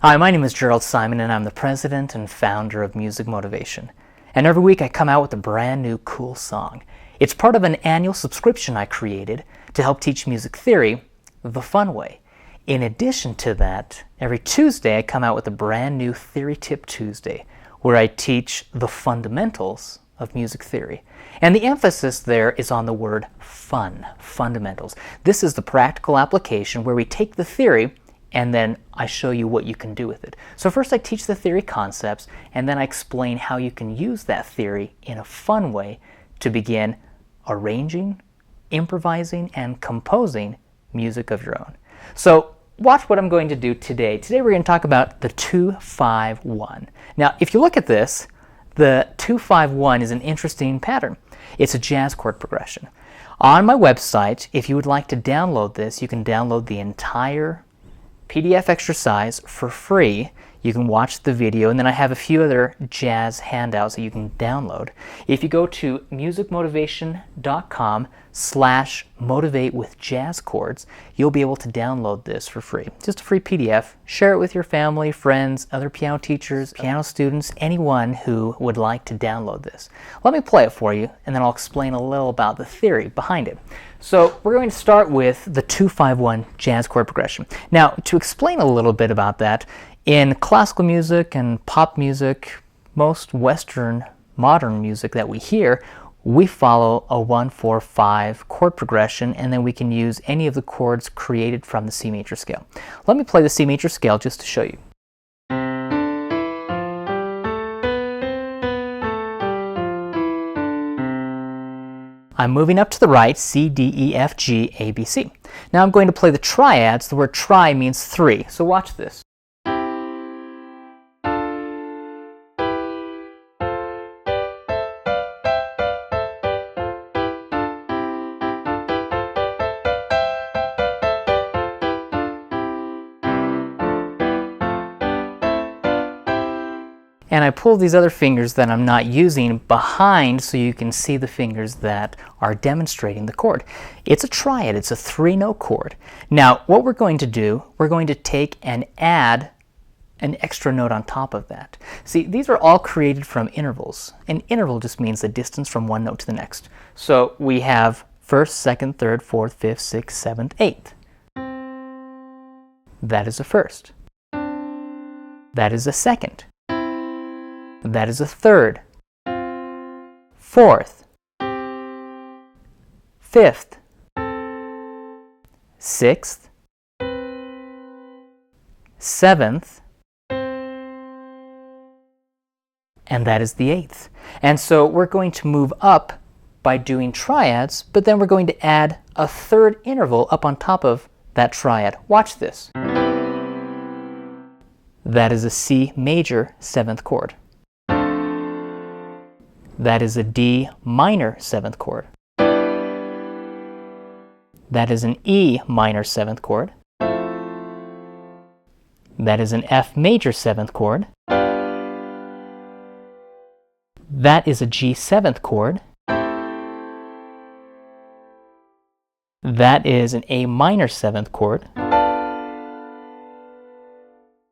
Hi, my name is Jerald Simon, and I'm the president and founder of Music Motivation. And every week I come out with a brand new cool song. It's part of an annual subscription I created to help teach music theory the fun way. In addition to that, every Tuesday I come out with a brand new Theory Tip Tuesday, where I teach the fundamentals of music theory. And the emphasis there is on the word fun, fundamentals. This is the practical application where we take the theory and then I show you what you can do with it. So first I teach the theory concepts, and then I explain how you can use that theory in a fun way to begin arranging, improvising, and composing music of your own. So watch what I'm going to do today. Today we're going to talk about the 2-5-1. Now if you look at this, the 2-5-1 is an interesting pattern. It's a jazz chord progression. On my website, if you would like to download this, you can download the entire PDF exercise for free. You can watch the video, and then I have a few other jazz handouts that you can download. If you go to musicmotivation.com/motivate with jazz chords, you'll be able to download this for free. Just a free PDF. Share it with your family, friends, other piano teachers, piano students, anyone who would like to download this. Let me play it for you, and then I'll explain a little about the theory behind it. So we're going to start with the 2-5-1 jazz chord progression. Now, to explain a little bit about that, in classical music and pop music, most Western modern music that we hear, we follow a 1-4-5 chord progression, and then we can use any of the chords created from the C major scale. Let me play the C major scale just to show you. I'm moving up to the right, C, D, E, F, G, A, B, C. Now I'm going to play the triads. The word tri means three, so watch this. And I pull these other fingers that I'm not using behind so you can see the fingers that are demonstrating the chord. It's a triad, it's a 3-note chord. Now what we're going to do, we're going to take and add an extra note on top of that. See, these are all created from intervals. An interval just means the distance from one note to the next. So we have first, second, third, fourth, fifth, sixth, seventh, eighth. That is a first. That is a second. That is a third, fourth, fifth, sixth, seventh, and that is the eighth. And so we're going to move up by doing triads, but then we're going to add a third interval up on top of that triad. Watch this. That is a C major 7th chord. That is a D minor 7th chord. That is an E minor 7th chord. That is an F major 7th chord. That is a G 7th chord. That is an A minor 7th chord.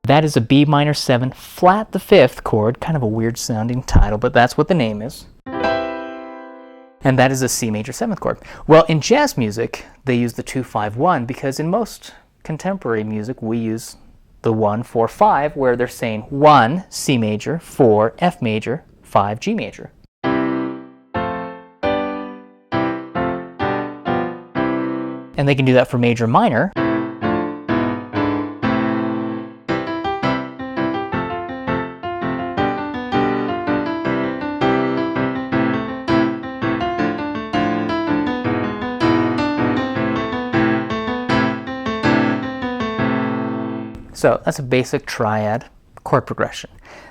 That is a B minor 7 flat the 5th chord, kind of a weird sounding title, but that's what the name is. And that is a C major 7th chord. Well, in jazz music, they use the 2-5-1 because in most contemporary music, we use the 1-4-5, where they're saying 1 C major, 4 F major, 5 G major. And they can do that for major minor. So that's a basic triad chord progression.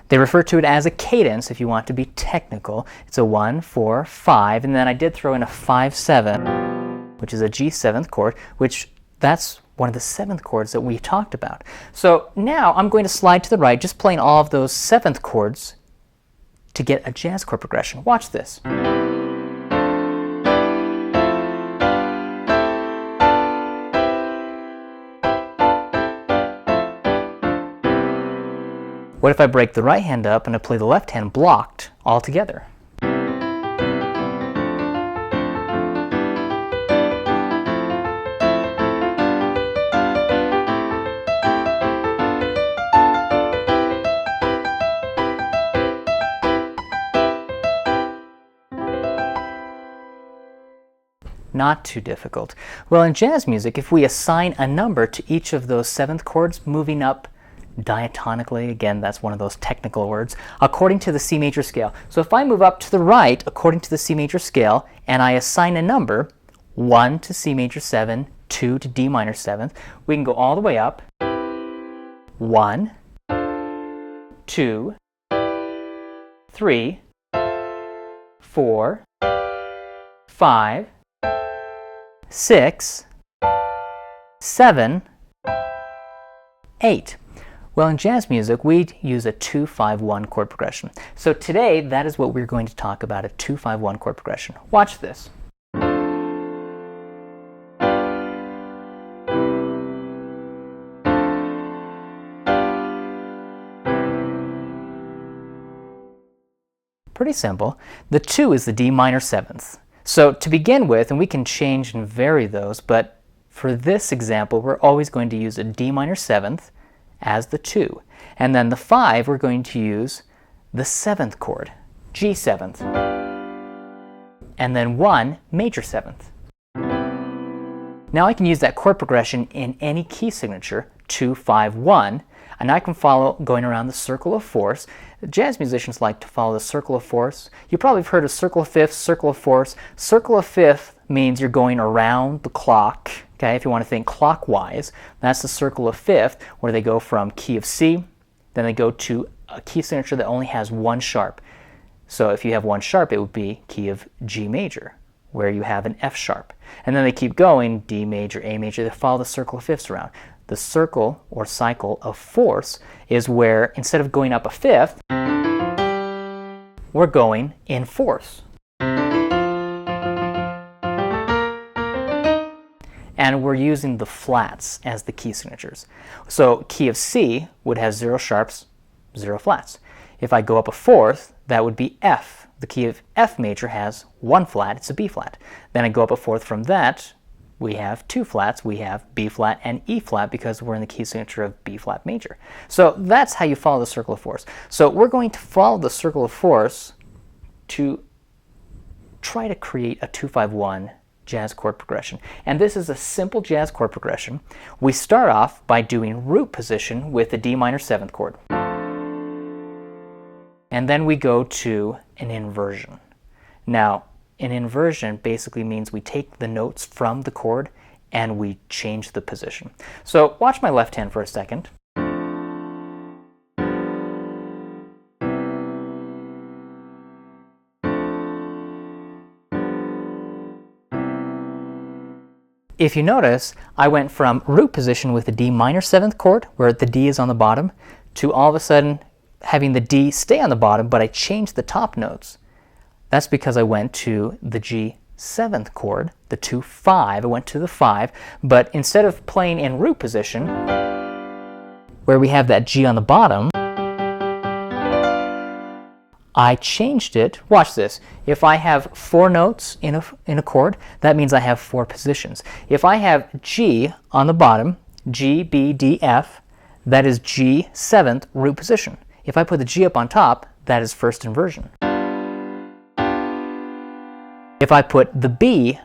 They refer to it as a cadence if you want to be technical. It's a 1-4-5, and then I did throw in a 5-7, which is a G 7th chord, which that's one of the 7th chords that we talked about. So now I'm going to slide to the right, just playing all of those 7th chords to get a jazz chord progression. Watch this. What if I break the right hand up and I play the left hand blocked all together? Not too difficult. Well, in jazz music, if we assign a number to each of those seventh chords moving up diatonically, again, that's one of those technical words, according to the C major scale. So if I move up to the right according to the C major scale and I assign a number, 1 to C major 7, 2 to D minor 7th, we can go all the way up. 1, 2, 3, 4, 5, 6, 7, 8. Well, in jazz music, we use a 2-5-1 chord progression. So today, that is what we're going to talk about, a 2-5-1 chord progression. Watch this. Pretty simple. The 2 is the D minor 7th. So to begin with, and we can change and vary those, but for this example, we're always going to use a D minor 7th as the 2. And then the 5, we're going to use the 7th chord, G 7th. And then 1, major 7th. Now I can use that chord progression in any key signature, 2, 5, 1, and I can follow going around the circle of fourths. Jazz musicians like to follow the circle of fourths. You probably have heard of circle of fifths, circle of fourths. Circle of fifth means you're going around the clock. Okay, if you want to think clockwise, that's the circle of fifth, where they go from key of C, then they go to a key signature that only has one sharp. So if you have one sharp, it would be key of G major, where you have an F sharp. And then they keep going, D major, A major, they follow the circle of fifths around. The circle or cycle of fourths is where instead of going up a fifth, we're going in fourths. And we're using the flats as the key signatures. So key of C would have 0 sharps, 0 flats. If I go up a fourth, that would be F. The key of F major has 1 flat, it's a B flat. Then I go up a fourth from that, we have 2 flats, we have B flat and E flat because we're in the key signature of B flat major. So that's how you follow the circle of fourths. So we're going to follow the circle of fourths to try to create a 2-5-1 jazz chord progression. And this is a simple jazz chord progression. We start off by doing root position with the D minor 7th chord. And then we go to an inversion. Now, an inversion basically means we take the notes from the chord and we change the position. So watch my left hand for a second. If you notice, I went from root position with the D minor 7th chord, where the D is on the bottom, to all of a sudden having the D stay on the bottom, but I changed the top notes. That's because I went to the G 7th chord, the 2-5, I went to the 5, but instead of playing in root position, where we have that G on the bottom, I changed it. Watch this. If I have 4 notes in a chord, that means I have 4 positions. If I have G on the bottom, G, B, D, F, that is G 7th root position. If I put the G up on top, that is first inversion. If I put the B,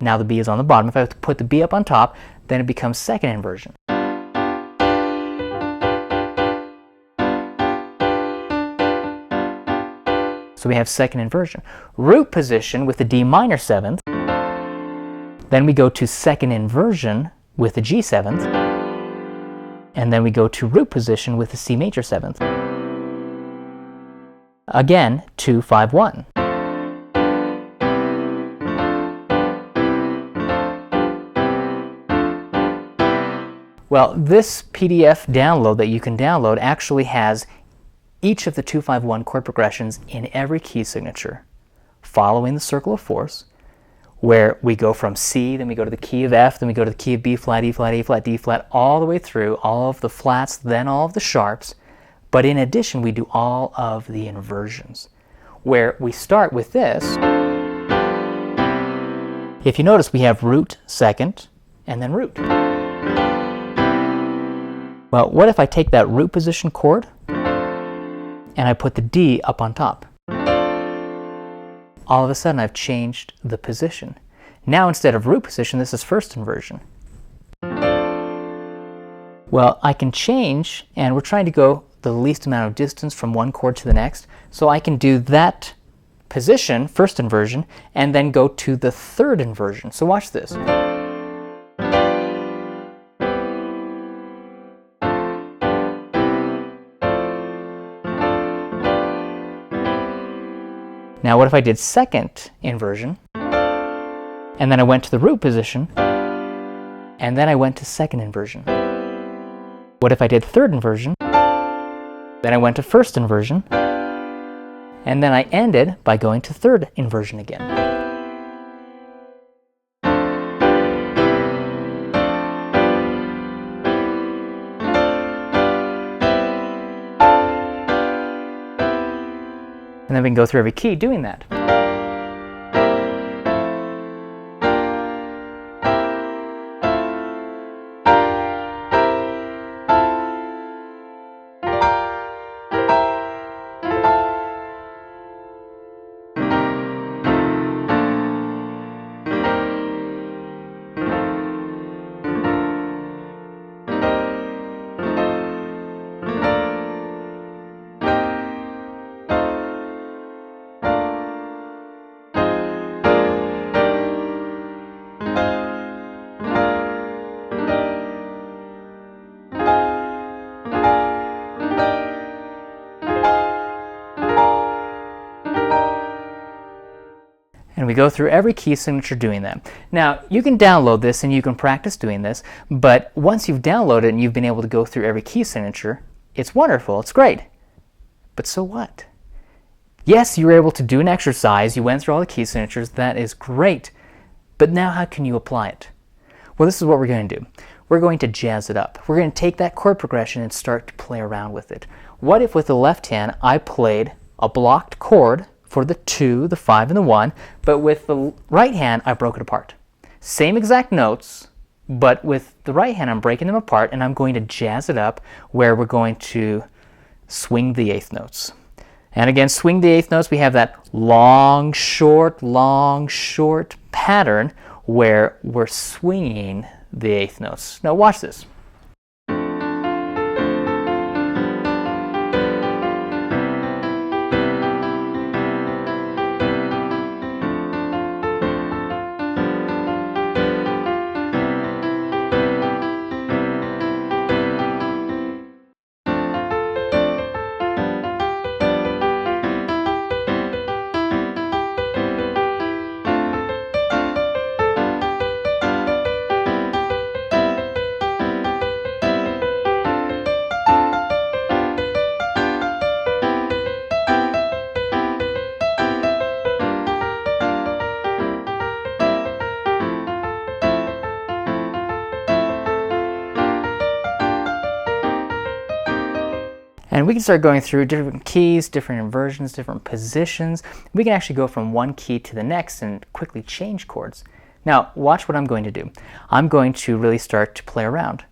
now the B is on the bottom, if I put the B up on top, then it becomes second inversion. So we have second inversion. Root position with the D minor 7th, then we go to second inversion with the G 7th, and then we go to root position with the C major 7th. Again, 2-5-1. Well, this PDF download that you can download actually has each of the 2-5-1 chord progressions in every key signature, following the circle of fourths, where we go from C, then we go to the key of F, then we go to the key of B flat, E flat, A flat, D flat, all the way through, all of the flats, then all of the sharps, But in addition, we do all of the inversions, where we start with this. If you notice, we have root second, and then root. Well, what if I take that root position chord, and I put the D up on top? All of a sudden, I've changed the position. Now, instead of root position, this is first inversion. Well, I can change, and we're trying to go the least amount of distance from one chord to the next, so I can do that position, first inversion, and then go to the third inversion. So watch this. Now what if I did second inversion, and then I went to the root position, and then I went to second inversion? What if I did third inversion, then I went to first inversion, and then I ended by going to third inversion again? And then we can go through every key doing that. And we go through every key signature doing that. Now, you can download this and you can practice doing this, but once you've downloaded and you've been able to go through every key signature, it's wonderful, it's great. But so what? Yes, you were able to do an exercise, you went through all the key signatures, that is great. But now how can you apply it? Well, this is what we're going to do. We're going to jazz it up. We're going to take that chord progression and start to play around with it. What if with the left hand I played a blocked chord for the 2, the 5, and the 1, but with the right hand I broke it apart. Same exact notes, but with the right hand I'm breaking them apart, and I'm going to jazz it up where we're going to swing the eighth notes. And again, swing the eighth notes, we have that long, short pattern where we're swinging the eighth notes. Now watch this. And we can start going through different keys, different inversions, different positions. We can actually go from one key to the next and quickly change chords. Now, watch what I'm going to do. I'm going to really start to play around.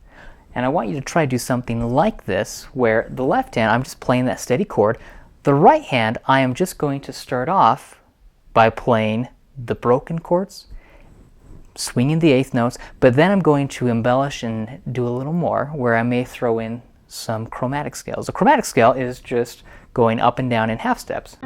And I want you to try to do something like this, where the left hand, I'm just playing that steady chord. The right hand, I am just going to start off by playing the broken chords, swinging the eighth notes, but then I'm going to embellish and do a little more, where I may throw in some chromatic scales. A chromatic scale is just going up and down in half steps.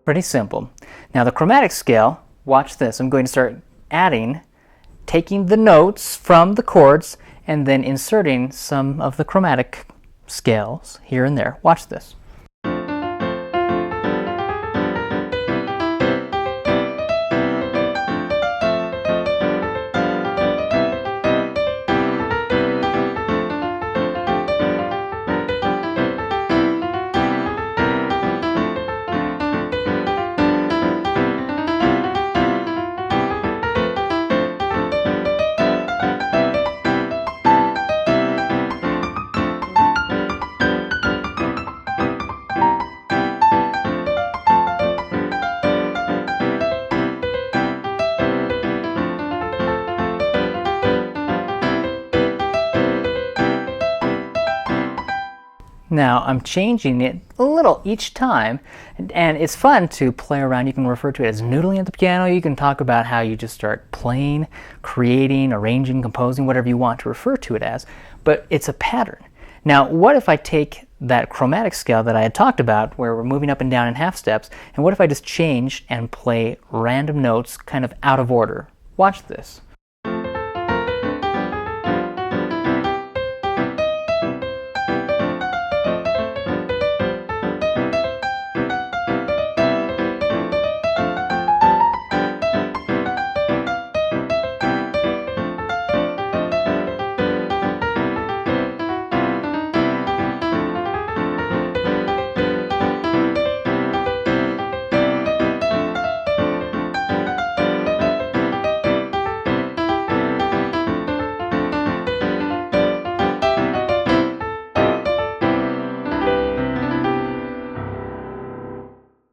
Pretty simple. Now the chromatic scale, watch this. I'm going to start taking the notes from the chords and then inserting some of the chromatic scales here and there. Watch this. Now I'm changing it a little each time, and it's fun to play around. You can refer to it as noodling at the piano. You can talk about how you just start playing, creating, arranging, composing, whatever you want to refer to it as, but it's a pattern. Now what if I take that chromatic scale that I had talked about, where we're moving up and down in half steps, and what if I just change and play random notes kind of out of order? Watch this.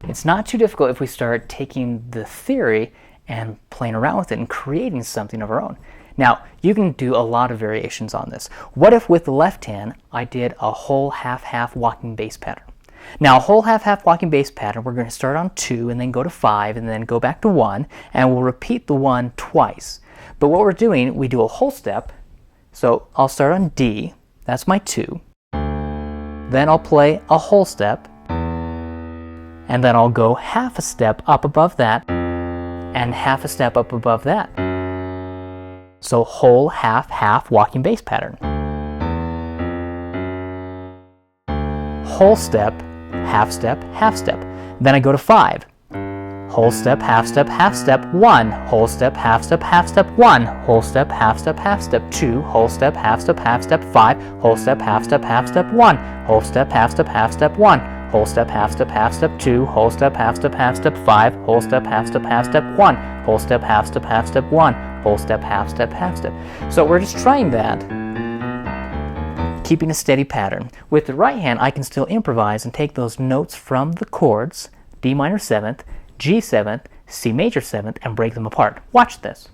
It's not too difficult if we start taking the theory and playing around with it and creating something of our own. Now, you can do a lot of variations on this. What if with the left hand, I did a whole half-half walking bass pattern? Now, a whole half-half walking bass pattern, we're going to start on 2 and then go to 5 and then go back to 1, and we'll repeat the 1 twice. But what we're doing, we do a whole step. So I'll start on D, that's my 2. Then I'll play a whole step, and then I'll go half a step up above that, and half a step up above that. So whole, half, half walking bass pattern. Whole step, half step, half step. Then I go to 5. Whole step, half step, 1. Whole step, half step, 1. Whole step, half step, 2. Whole step, half step, 5. Whole step, half step, 1. Whole step, half step, 1. Whole step, half step, 2. Whole step, half step, 5. Whole step, half step, 1. Whole step, half step, 1. Whole step, half step. So we're just trying that, keeping a steady pattern. With the right hand, I can still improvise and take those notes from the chords, D minor 7th, G 7th, C major 7th, and break them apart. Watch this.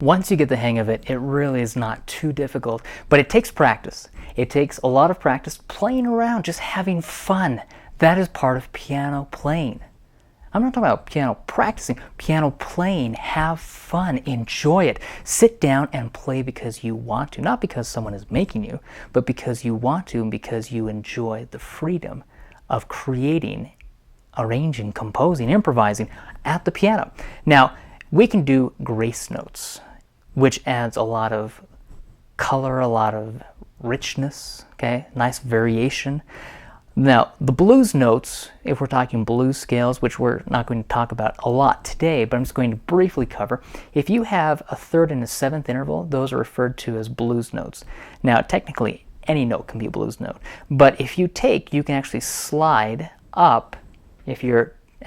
Once you get the hang of it, it really is not too difficult, but it takes practice. It takes a lot of practice playing around, just having fun. That is part of piano playing. I'm not talking about piano practicing, piano playing. Have fun, enjoy it. Sit down and play because you want to, not because someone is making you, but because you want to and because you enjoy the freedom of creating, arranging, composing, improvising at the piano. Now, we can do grace notes, which adds a lot of color, a lot of richness, okay? Nice variation. Now, the blues notes, if we're talking blues scales, which we're not going to talk about a lot today, but I'm just going to briefly cover. If you have a third and a seventh interval, those are referred to as blues notes. Now, technically, any note can be a blues note, but if you can actually slide up.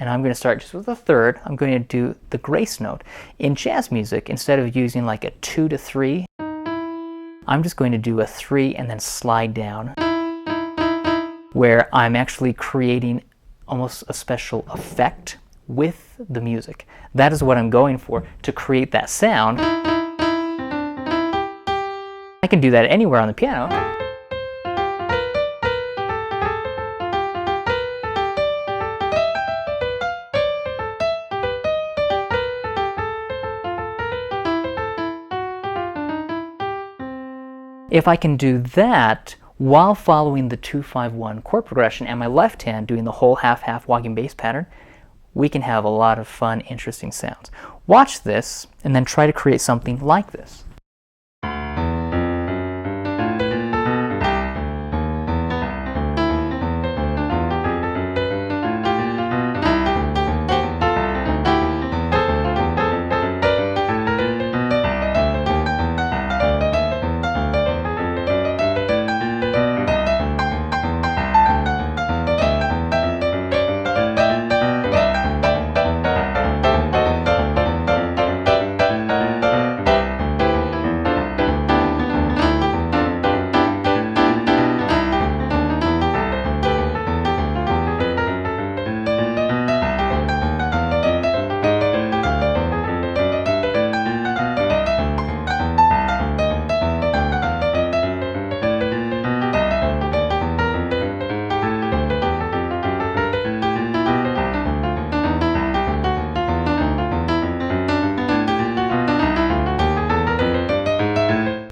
And I'm going to start just with a third. I'm going to do the grace note. In jazz music, instead of using like a 2 to 3, I'm just going to do a 3 and then slide down, where I'm actually creating almost a special effect with the music. That is what I'm going for, to create that sound. I can do that anywhere on the piano. If I can do that while following the 2-5-1 chord progression and my left hand doing the whole half-half walking bass pattern, we can have a lot of fun, interesting sounds. Watch this and then try to create something like this.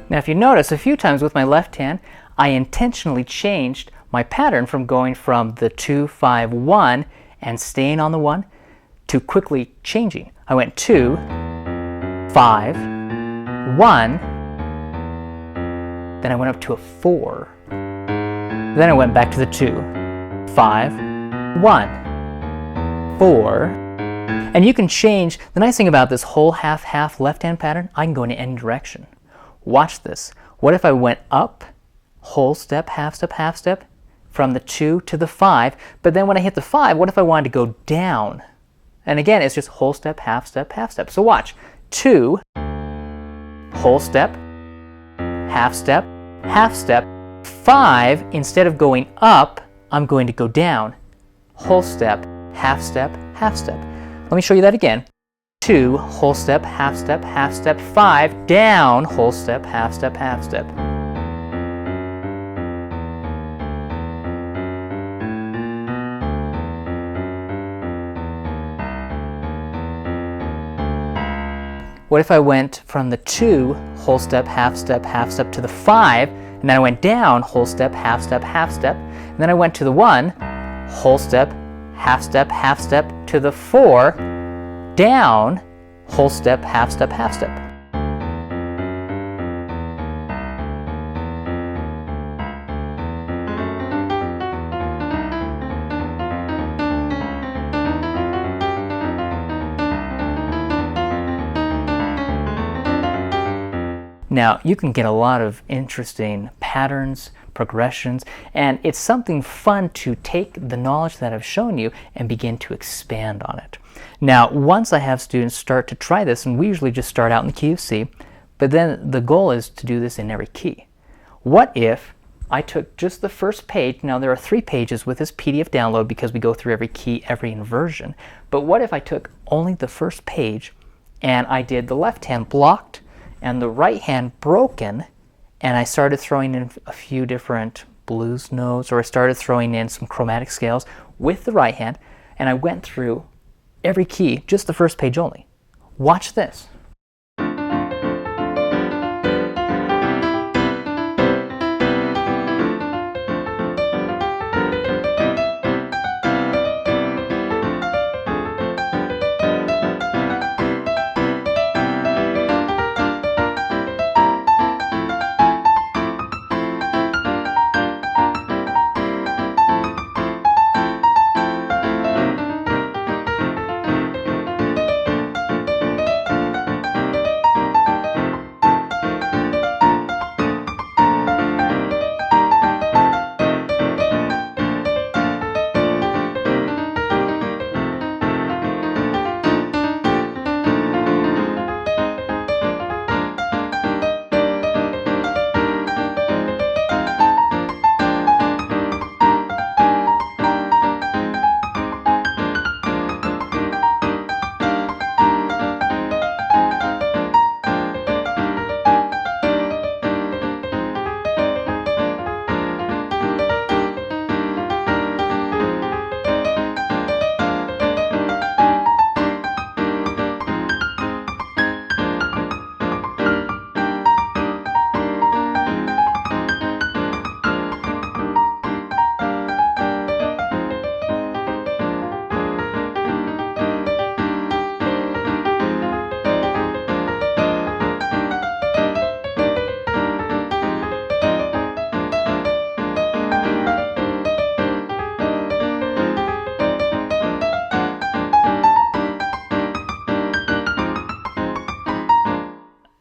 Now if you notice, a few times with my left hand, I intentionally changed my pattern from going from the 2-5-1 and staying on the 1 to quickly changing. I went 2, 5, 1, then I went up to a 4, then I went back to the 2, 5, 1, 4, and you can change. The nice thing about this whole half-half left-hand pattern, I can go in any direction. Watch this. What if I went up, whole step, half step, from the 2 to the 5, but then when I hit the 5, what if I wanted to go down? And again, it's just whole step, half step, half step. So watch. 2, whole step, half step, half step. 5, instead of going up, I'm going to go down. Whole step, half step, half step. Let me show you that again. 2, whole step, half step, 5, down, whole step, half step, half step. What if I went from the 2, whole step, half step to the 5, and then I went down, whole step, half step, and then I went to the 1, whole step, half step to the 4, down, whole step, half step, half step. Now, you can get a lot of interesting patterns, progressions, and it's something fun to take the knowledge that I've shown you and begin to expand on it. Now, once I have students start to try this, and we usually just start out in the key of C, but then the goal is to do this in every key. What if I took just the first page? Now, there are 3 pages with this PDF download because we go through every key, every inversion. But what if I took only the first page and I did the left hand blocked, and the right hand broken, and I started throwing in a few different blues notes, or I started throwing in some chromatic scales with the right hand, and I went through every key, just the first page only. Watch this.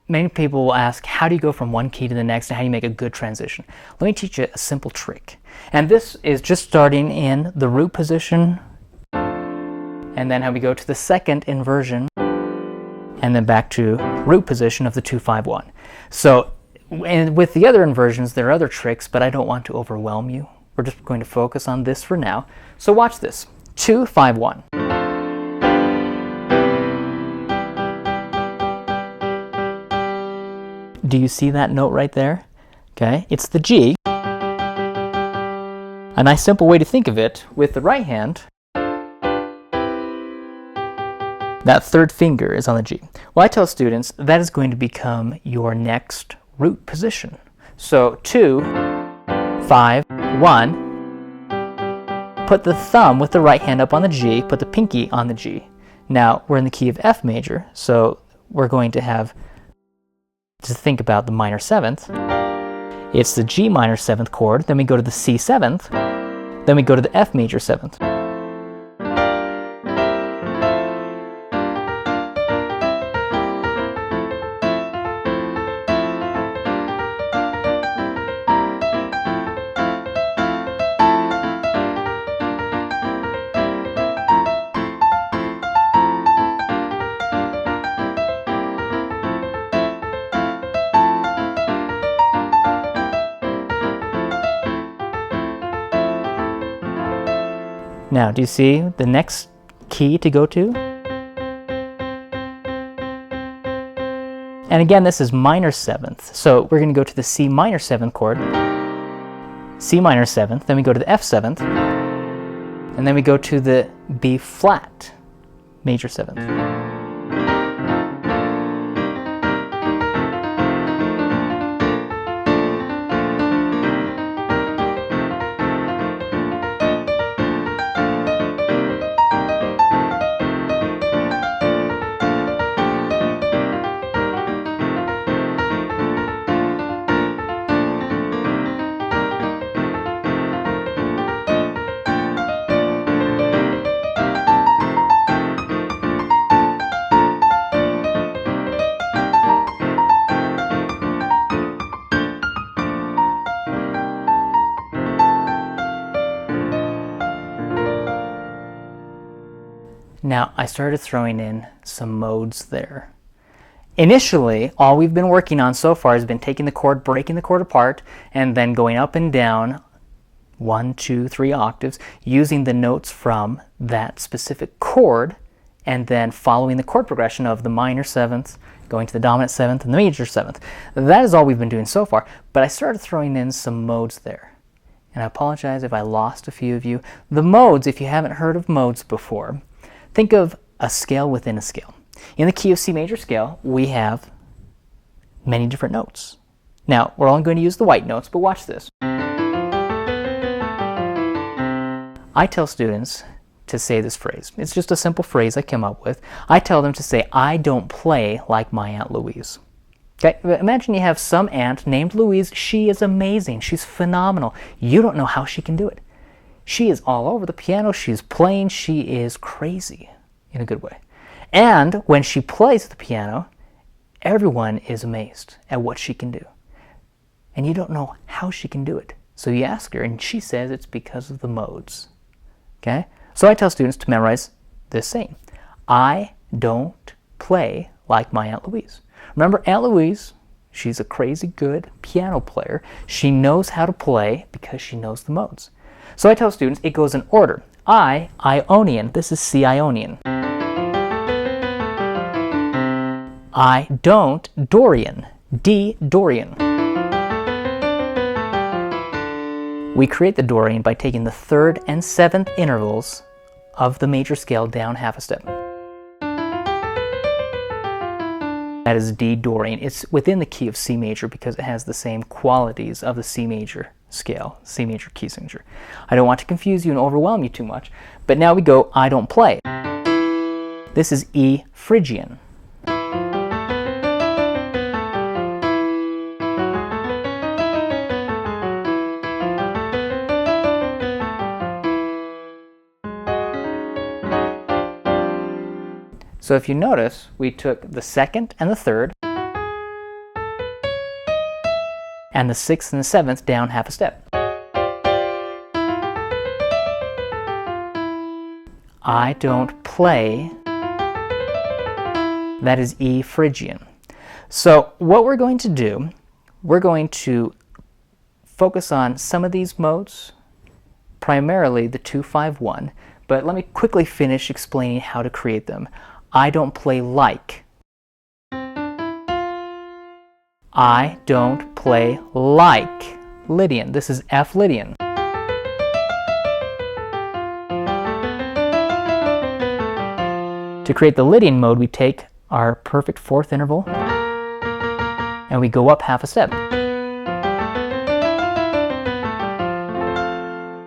Many people will ask, how do you go from one key to the next, and how do you make a good transition? Let me teach you a simple trick. And this is just starting in the root position, and then how we go to the second inversion, and then back to root position of the 2-5-1. So, and with the other inversions, there are other tricks, but I don't want to overwhelm you. We're just going to focus on this for now. So watch this. 2-5-1. Do you see that note right there? Okay, it's the G. A nice simple way to think of it, with the right hand, that third finger is on the G. Well, I tell students that is going to become your next root position. So 2-5-1, put the thumb with the right hand up on the G, put the pinky on the G. Now we're in the key of F major, so we're going to have to think about the minor 7th. It's the G minor 7th chord, then we go to the C 7th, then we go to the F major 7th. Now, do you see the next key to go to? And again, this is minor 7th. So we're going to go to the C minor 7th chord, C minor 7th, then we go to the F 7th, and then we go to the B flat major 7th. Now, I started throwing in some modes there. Initially, all we've been working on so far has been taking the chord, breaking the chord apart, and then going up and down 1, 2, 3 octaves, using the notes from that specific chord, and then following the chord progression of the minor 7th going to the dominant 7th and the major 7th. That is all we've been doing so far, but I started throwing in some modes there. And I apologize if I lost a few of you. The modes, if you haven't heard of modes before, think of a scale within a scale. In the key of C major scale, we have many different notes. Now, we're only going to use the white notes, but watch this. I tell students to say this phrase. It's just a simple phrase I came up with. I tell them to say, I don't play like my Aunt Louise. Okay, imagine you have some aunt named Louise. She is amazing. She's phenomenal. You don't know how she can do it. She is all over the piano. She's playing. She is crazy in a good way. And when she plays the piano, everyone is amazed at what she can do. And you don't know how she can do it. So you ask her, and she says it's because of the modes. Okay? So I tell students to memorize this saying. I don't play like my Aunt Louise. Remember, Aunt Louise, she's a crazy good piano player. She knows how to play because she knows the modes. So I tell students it goes in order. I, Ionian. This is C Ionian. I don't, Dorian. D, Dorian. We create the Dorian by taking the 3rd and 7th intervals of the major scale down half a step. That is D Dorian. It's within the key of C major because it has the same qualities of the C major scale, C major key signature. I don't want to confuse you and overwhelm you too much, but now we go I don't play. This is E Phrygian. So if you notice, we took the 2nd and the 3rd, and the 6th and the 7th down half a step. I don't play. That is E Phrygian. So what we're going to do, we're going to focus on some of these modes, primarily the 2-5-1, but let me quickly finish explaining how to create them. I don't play like. I don't play like Lydian. This is F Lydian. To create the Lydian mode, we take our perfect 4th interval and we go up half a step.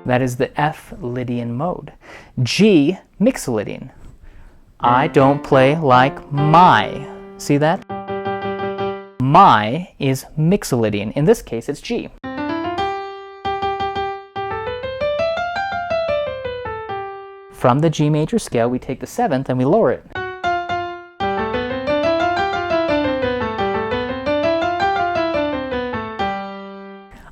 That is the F Lydian mode. G Mixolydian. I don't play like my. See that? My is Mixolydian. In this case, it's G. From the G major scale, we take the 7th and we lower it.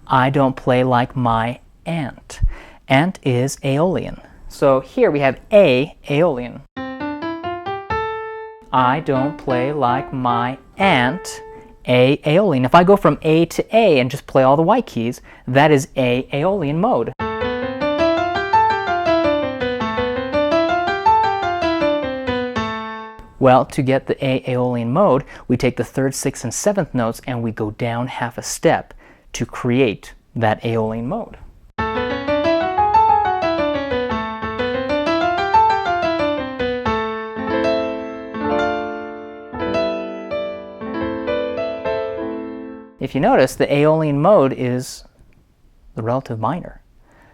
I don't play like my aunt. Aunt is Aeolian. So here we have A, Aeolian. I don't play like my aunt, A, Aeolian. If I go from A to A and just play all the white keys, that is A, Aeolian mode. Well, to get the A, Aeolian mode, we take the 3rd, 6th, and 7th notes and we go down half a step to create that Aeolian mode. If you notice, the Aeolian mode is the relative minor.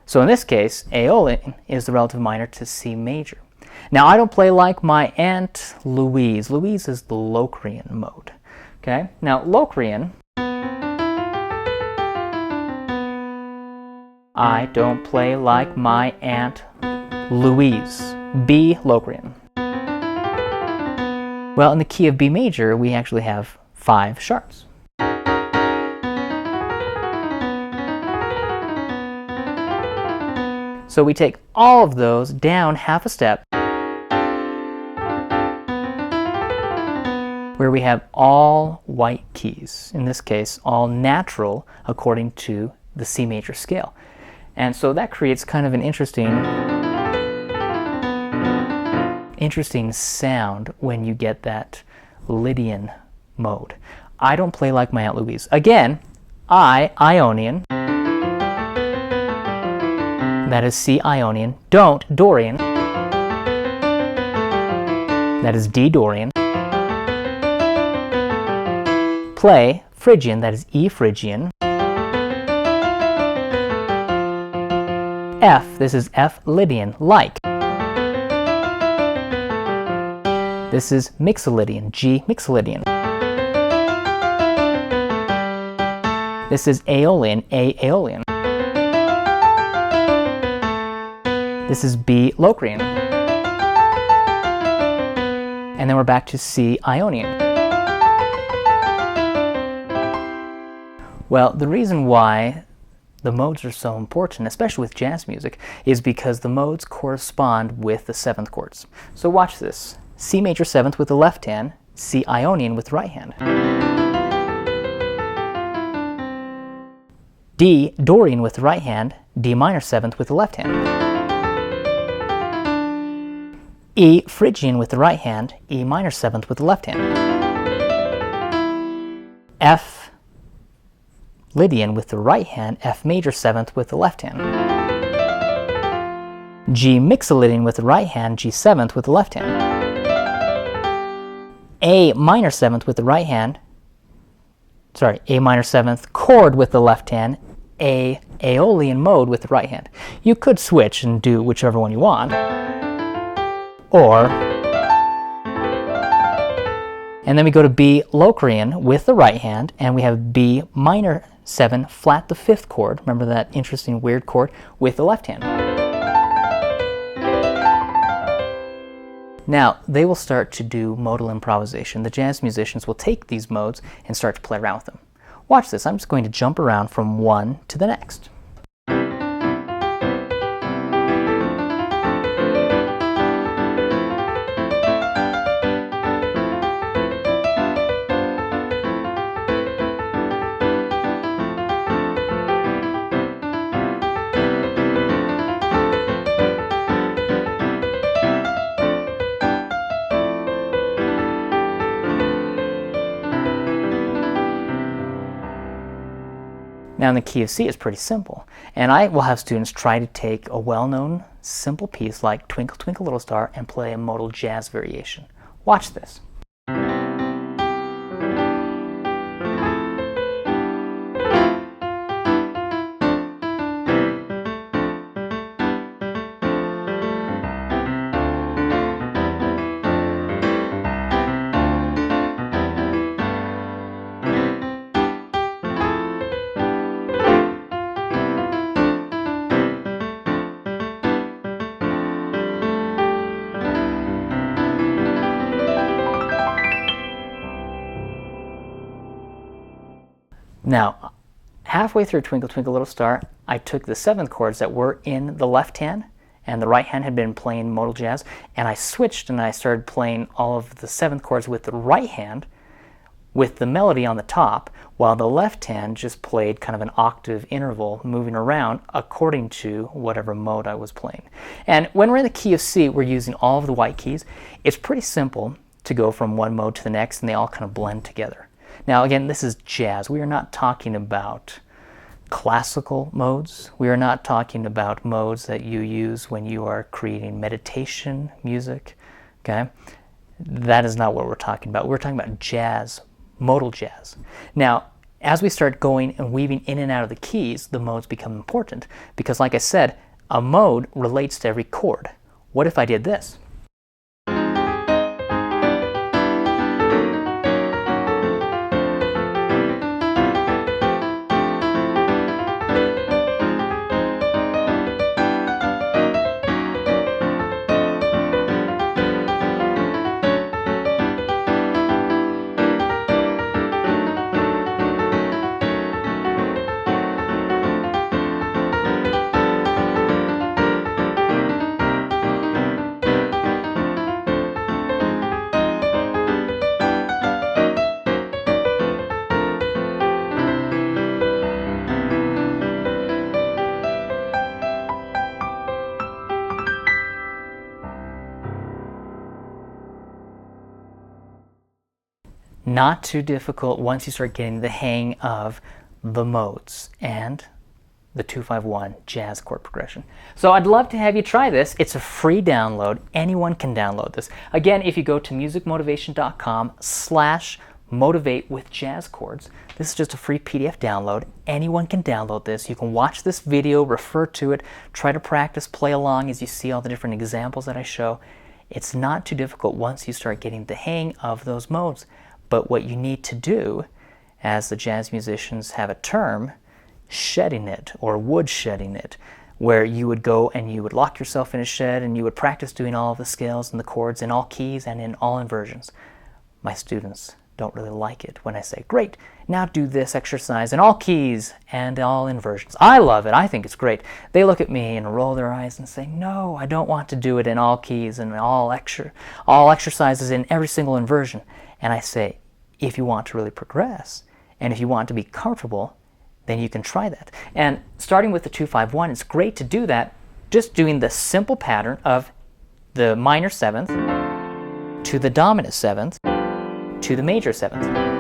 So in this case, Aeolian is the relative minor to C major. Now I don't play like my Aunt Louise. Louise is the Locrian mode. Okay? Now Locrian, I don't play like my Aunt Louise. B Locrian. Well, in the key of B major, we actually have 5 sharps. So we take all of those down half a step, where we have all white keys, in this case all natural according to the C major scale. And so that creates kind of an interesting sound when you get that Lydian mode. I don't play like my Aunt Louise. Again, Ionian. That is C Ionian. Don't, Dorian. That is D Dorian. Play, Phrygian. That is E Phrygian. F, this is F Lydian. Like. This is Mixolydian. G Mixolydian. This is Aeolian. A Aeolian. This is B Locrian. And then we're back to C Ionian. Well, the reason why the modes are so important, especially with jazz music, is because the modes correspond with the seventh chords. So watch this. C major seventh with the left hand, C Ionian with the right hand. D Dorian with the right hand, D minor seventh with the left hand. E Phrygian with the right hand, E minor seventh with the left hand. F Lydian with the right hand, F major seventh with the left hand. G Mixolydian with the right hand, G seventh with the left hand. A minor seventh with the right hand, A minor seventh chord with the left hand, A Aeolian mode with the right hand. You could switch and do whichever one you want. Or, and then we go to B Locrian with the right hand, and we have B minor 7 flat the fifth chord, remember that interesting weird chord, with the left hand. Now, they will start to do modal improvisation. The jazz musicians will take these modes and start to play around with them. Watch this, I'm just going to jump around from one to the next. Now in the key of C it's pretty simple, and I will have students try to take a well-known simple piece like Twinkle Twinkle Little Star and play a modal jazz variation. Watch this. Now, halfway through Twinkle Twinkle Little Star, I took the seventh chords that were in the left hand, and the right hand had been playing modal jazz, and I switched and I started playing all of the seventh chords with the right hand, with the melody on the top, while the left hand just played kind of an octave interval moving around according to whatever mode I was playing. And when we're in the key of C, we're using all of the white keys. It's pretty simple to go from one mode to the next, and they all kind of blend together. Now again, this is jazz. We are not talking about classical modes. We are not talking about modes that you use when you are creating meditation music, okay? That is not what we're talking about. We're talking about jazz, modal jazz. Now, as we start going and weaving in and out of the keys, the modes become important because, like I said, a mode relates to every chord. What if I did this? not too difficult once you start getting the hang of the modes and the 2-5-1 jazz chord progression. So I'd love to have you try this. It's a free download. Anyone can download this. Again, if you go to musicmotivation.com/motivate with jazz chords, this is just a free PDF download. Anyone can download this. You can watch this video, refer to it, try to practice, play along as you see all the different examples that I show. It's not too difficult once you start getting the hang of those modes. But what you need to do, as the jazz musicians have a term, shedding it or wood shedding it, where you would go and you would lock yourself in a shed and you would practice doing all of the scales and the chords in all keys and in all inversions. My students don't really like it when I say, great, now do this exercise in all keys and all inversions. I love it. I think it's great. They look at me and roll their eyes and say, no, I don't want to do it in all keys and all exercises in every single inversion. And I say, if you want to really progress and if you want to be comfortable, then you can try that. And starting with the 2-5-1, it's great to do that just doing the simple pattern of the minor 7th to the dominant 7th to the major 7th.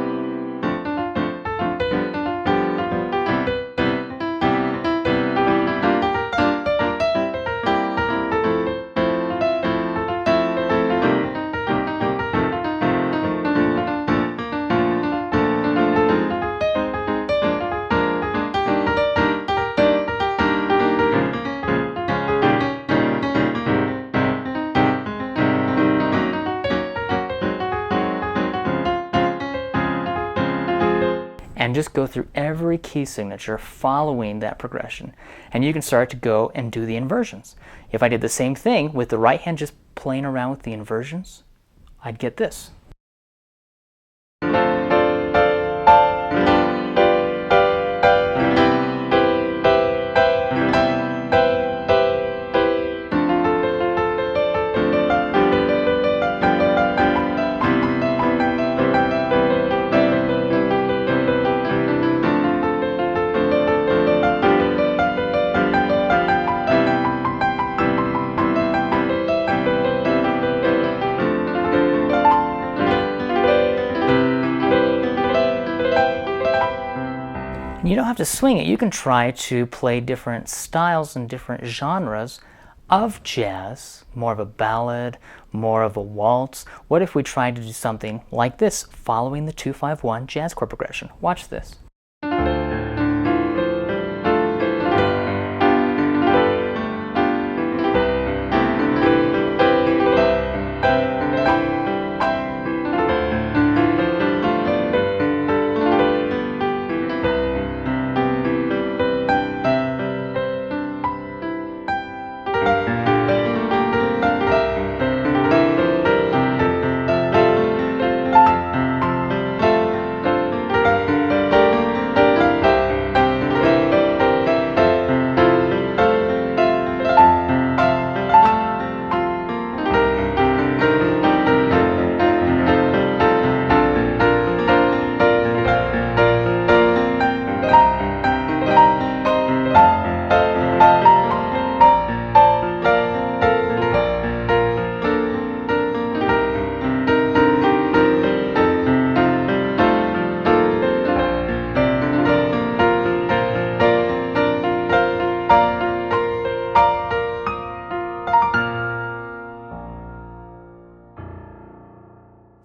And just go through every key signature following that progression. And you can start to go and do the inversions. If I did the same thing with the right hand just playing around with the inversions, I'd get this. You don't have to swing it. You can try to play different styles and different genres of jazz, more of a ballad, more of a waltz. What if we tried to do something like this, following the 2-5-1 jazz chord progression? Watch this.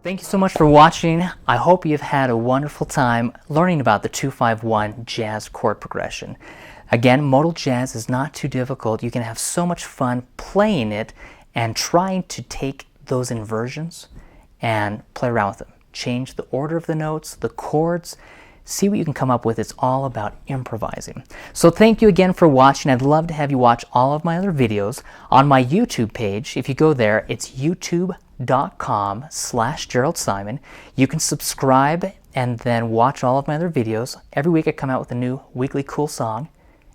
Thank you so much for watching. I hope you've had a wonderful time learning about the 2-5-1 jazz chord progression. Again, modal jazz is not too difficult. You can have so much fun playing it and trying to take those inversions and play around with them. Change the order of the notes, the chords, see what you can come up with. It's all about improvising. So thank you again for watching. I'd love to have you watch all of my other videos on my YouTube page. If you go there, it's youtube.com/Jerald Simon. You can subscribe and then watch all of my other videos. Every week I come out with a new weekly cool song,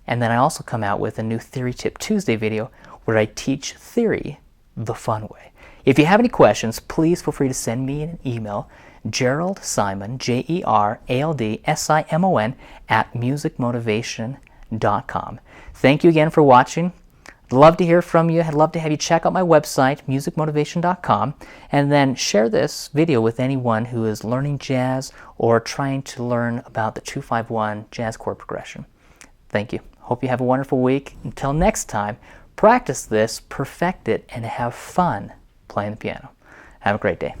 and then I also come out with a new Theory Tip Tuesday video where I teach theory the fun way. If you have any questions, please feel free to send me an email, Jerald Simon, JeraldSimon @musicmotivation.com. Thank you again for watching. I'd love to hear from you. I'd love to have you check out my website, musicmotivation.com, and then share this video with anyone who is learning jazz or trying to learn about the 2-5-1 jazz chord progression. Thank you. Hope you have a wonderful week. Until next time, practice this, perfect it, and have fun playing the piano. Have a great day.